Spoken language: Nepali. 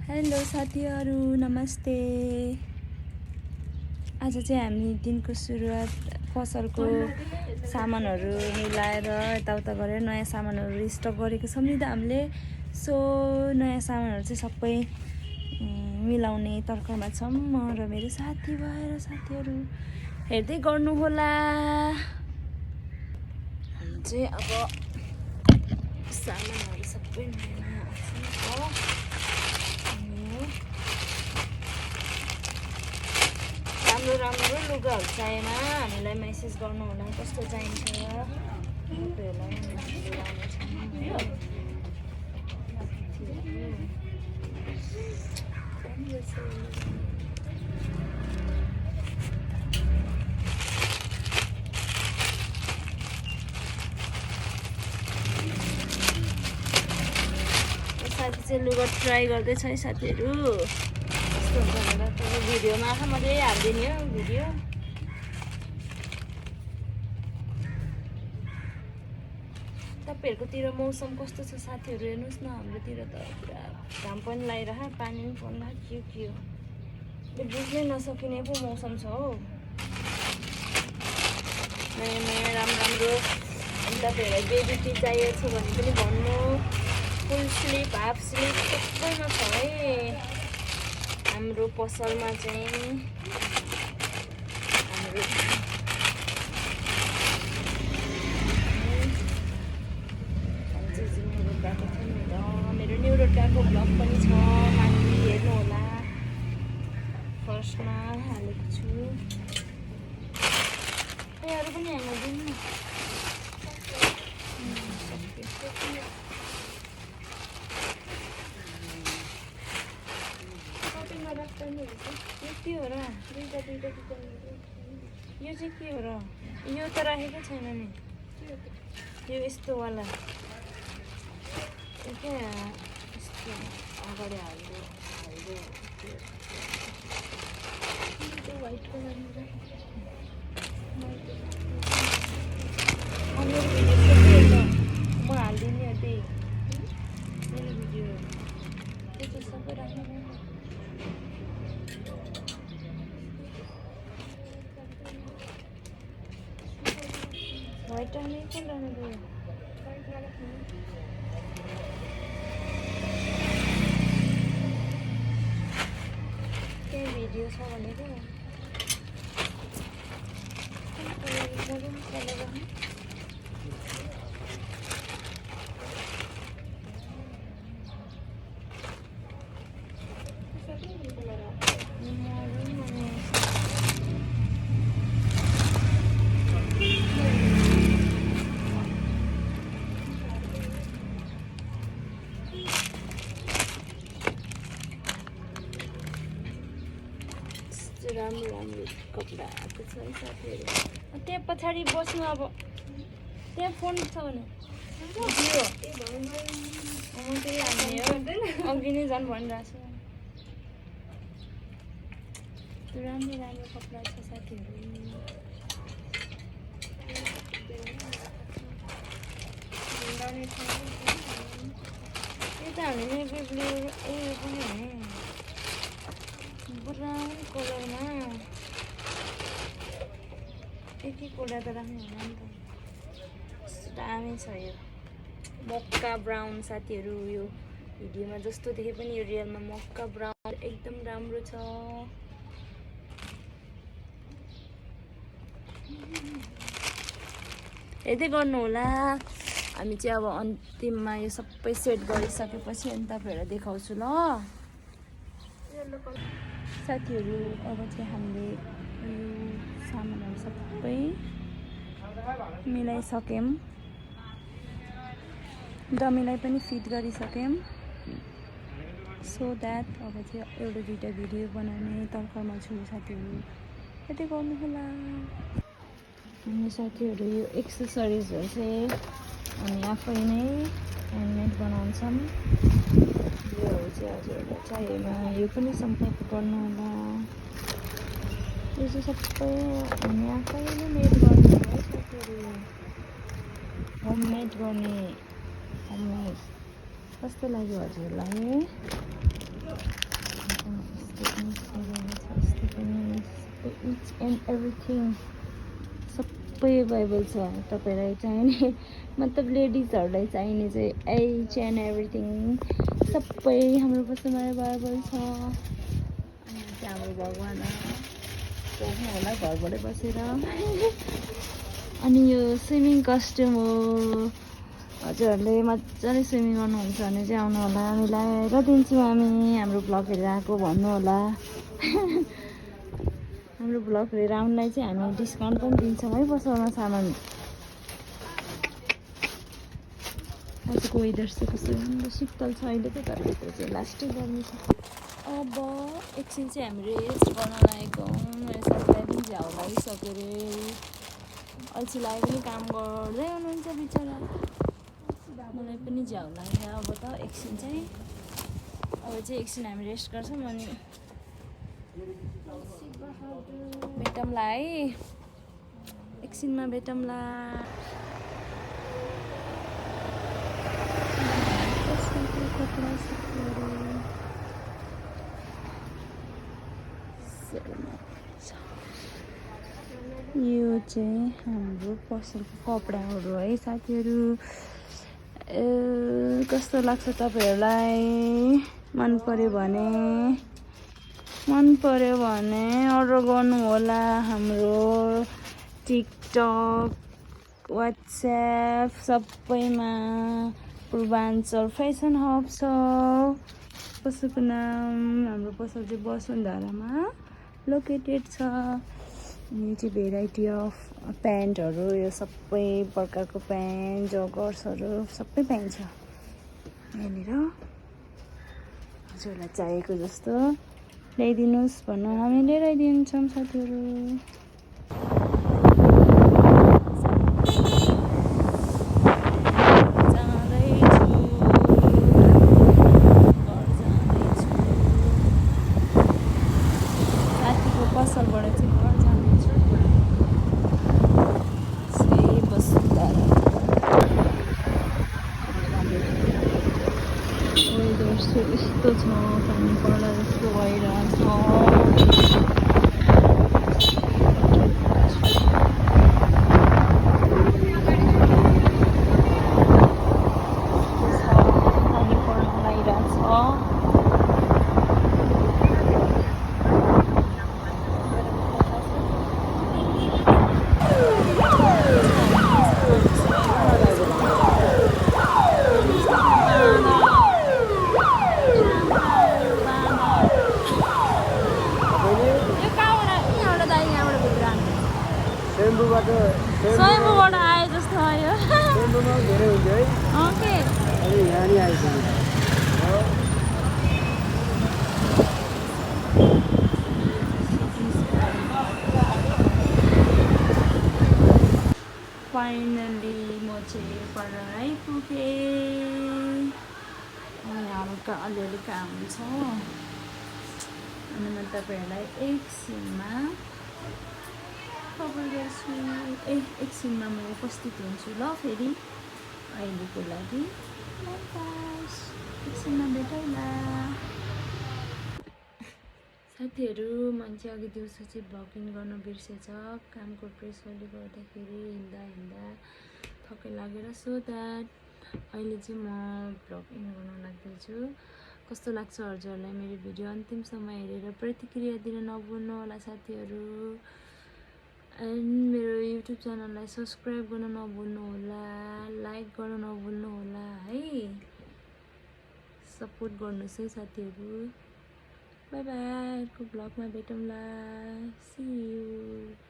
हेलो साथीहरू, नमस्ते। आज चाहिँ हामी दिनको सुरुवात पसलको सामानहरू मिलाएर यताउता गरेर नयाँ सामानहरू स्टक गरेको छौँ नि त हामीले। सो नयाँ सामानहरू चाहिँ सबै मिलाउने तर्कमा छौँ म र मेरो साथी भएर। साथीहरू हेर्दै गर्नुहोला। हामी चाहिँ अब सामानहरू सबै नयाँ राम्रो लुगाहरू चाहिएन हामीलाई मेसेज गर्नु होला कस्तो चाहिन्छ। साथी चाहिँ लुगा ट्राई गर्दैछ है साथीहरू। कस्तो हुन्छ भनेर तपाईँ भिडियोमा आँखा मात्रै हालिदिने हो भिडियो। तपाईँहरूकोतिर मौसम कस्तो छ साथीहरू हेर्नुहोस् न। हाम्रोतिर त पुरा घाम पनि लगाइरह पानी पनि पर्ला के हो त्यो बुझ्नै नसकिने पो मौसम छ हो। नयाँ राम्रो अनि तपाईँहरूलाई बेबी टी चाहिएको छ भने पनि भन्नु। फुल स्लिप हाफ स्लिप सबैमा छ है हाम्रो पसलमा चाहिँ। हाम्रो मेरो न्यु रोड गएको भ्लग पनि छ, माथि हेर्नु होला। फर्स्टमा हालेको छु। अरू पनि हाल्नु यो के हो र? दुईटा यो चाहिँ के हो र? यो त राखेकै छैन नि। यो यस्तोवाला क्या यस्तो अगाडि हाल्यो वाइट कलर मेरो भिडियो म हालिदिने हो त्यही मेरो भिडियो त्यो चाहिँ सबै राख्नु। वाइट राख्ने कुन राख्नु गयो? त्यही भिडियो छ भनेको राम्रो कपडाको छ है साथीहरू। त्यहाँ पछाडि बस्नु अब त्यहाँ फोन छ भने भिडियो त्यही हाल्ने हो। अघि नै झन् भनिरहेको छु राम्रो कपडा छ साथीहरू। यो त हामीले ब्लू उयो पनि हो ब्राउन कलरमा एकवटा त राख्नु होला नि त। दामी छ यो मक्का ब्राउन साथीहरू। यो भिडियोमा जस्तो देखे पनि यो रियलमा मक्का ब्राउन एकदम राम्रो छ। हेर्दै गर्नु होला। हामी चाहिँ अब अन्तिममा यो सबै सेट गरिसकेपछि अनि तपाईँहरूलाई देखाउँछु ल साथीहरू। अब चाहिँ हामीले यो सामानहरू सबै मिलाइसक्यौँ, डमीलाई पनि फिट गरिसक्यौँ। सो द्याट अब चाहिँ एउटा दुईवटा भिडियो बनाउने तर्खरमा छु साथीहरू। यति गर्नु होला। अनि साथीहरू यो एक्सेसरिजहरू चाहिँ हामी आफै नै ह्यान्डमेड बनाउँछौँ। योहरू चाहिँ हजुरहरूलाई चाहिएमा यो पनि सम्पर्क गर्नु होला। यो चाहिँ सबै हामी आफैले मेड गर्ने है साथीहरू। होममेड गर्ने। कस्तो लाग्यो हजुरलाई? इच एन्ड एभ्रिथिङ सबै एभाइलेबल छ तपाईँलाई चाहिने, मतलब लेडिजहरूलाई चाहिने चाहिँ इच एन्ड एभ्रिथिङ सबै हाम्रो पसलमा एभाइलेबल छ। अनि चाहिँ हाम्रो भगवान् पुग्नु होला घरबाटै बसेर। अनि यो स्विमिङ कस्ट्युम हो, हजुरहरूले मजाले स्विमिङ गर्नुहुन्छ भने चाहिँ आउनु होला, मिलाएर दिन्छौँ हामी। हाम्रो ब्लग हेरेर आएको भन्नु होला। हाम्रो ब्लग हेरेर आउनुलाई चाहिँ हामी डिस्काउन्ट पनि दिन्छौँ है पसलमा सामान। आजको वेदर चाहिँ कस्तो राम्रो शीतल छ अहिले त, तर भित्र चाहिँ लास्टै गर्मी छ। अब एकछिन चाहिँ हामी रेस्ट गर्न लागेको हौँ। मेरो साथीलाई पनि झ्याउ लागिसक्यो अरे, अल्छी लागे पनि काम गर्दै हुनुहुन्छ बिचरा। मलाई पनि झ्याउ लाग्यो। अब त एकछिन चाहिँ एकछिन हामी रेस्ट गर्छौँ अनि भेटौँला है, एकछिनमा भेटौँला। यो चाहिँ हाम्रो पसलको कपडाहरू है साथीहरू। कस्तो लाग्छ तपाईँहरूलाई? मन पर्यो भने अर्डर गर्नु होला। हाम्रो टिकटक, वाट्सएप सबैमा पूर्वाञ्चल फेसन हब छ। पसलको नाम, हाम्रो पसल चाहिँ वसुन्धरामा लोकेटेड छ। यो चाहिँ भेराइटी अफ प्यान्टहरू, यो सबै प्रकारको प्यान्ट, जगर्सहरू सबै पाइन्छ यहाँनिर। हजुरलाई चाहिएको जस्तो ल्याइदिनुहोस् भन्नु, हामी ल्याइदिन्छौँ साथीहरू। पसलबाट चाहिँ घर जाँदैछु। वेदर चाहिँ यस्तो छ, पानी पर्ला जस्तो भइरहेछ। पानी पर्न लागिरहेछ। स्वयम्भूबाट आए जस्तो आयो। स्वयम्भूमा धेरै हुन्छ है। ओके। अनि यहाँ नि आइसक्यो। फाइनली म चाहिँ पर आइपुगेँ। हल्का अलिअलि काम छ अनि म तपाईँहरूलाई एकछिनमा खबर गर्छु। एकछिनमा म उपस्थित हुन्छु ल फेरि। अहिलेको लागि एकछिनमा भेटौँला साथीहरू। मान्छे अघि दिउँसो चाहिँ भ्लगिङ गर्न बिर्सेछ, कामको प्रेसरले गर्दाखेरि हिँड्दा थकै लागेर। सो द्याट अहिले चाहिँ म भ्लगिङ गर्न लाग्दैछु। कस्तो लाग्छ हजुरहरूलाई मेरो भिडियो? अन्तिमसम्म हेरेर प्रतिक्रिया दिन नभुल्नु होला साथीहरू। एन्ड मेरो युट्युब च्यानललाई सब्सक्राइब गर्न नभुल्नु होला, लाइक गर्न नभुल्नु होला है। सपोर्ट गर्नुहोस् है साथीहरू। बाई बाई, अर्को भ्लगमा भेटौँला। C you.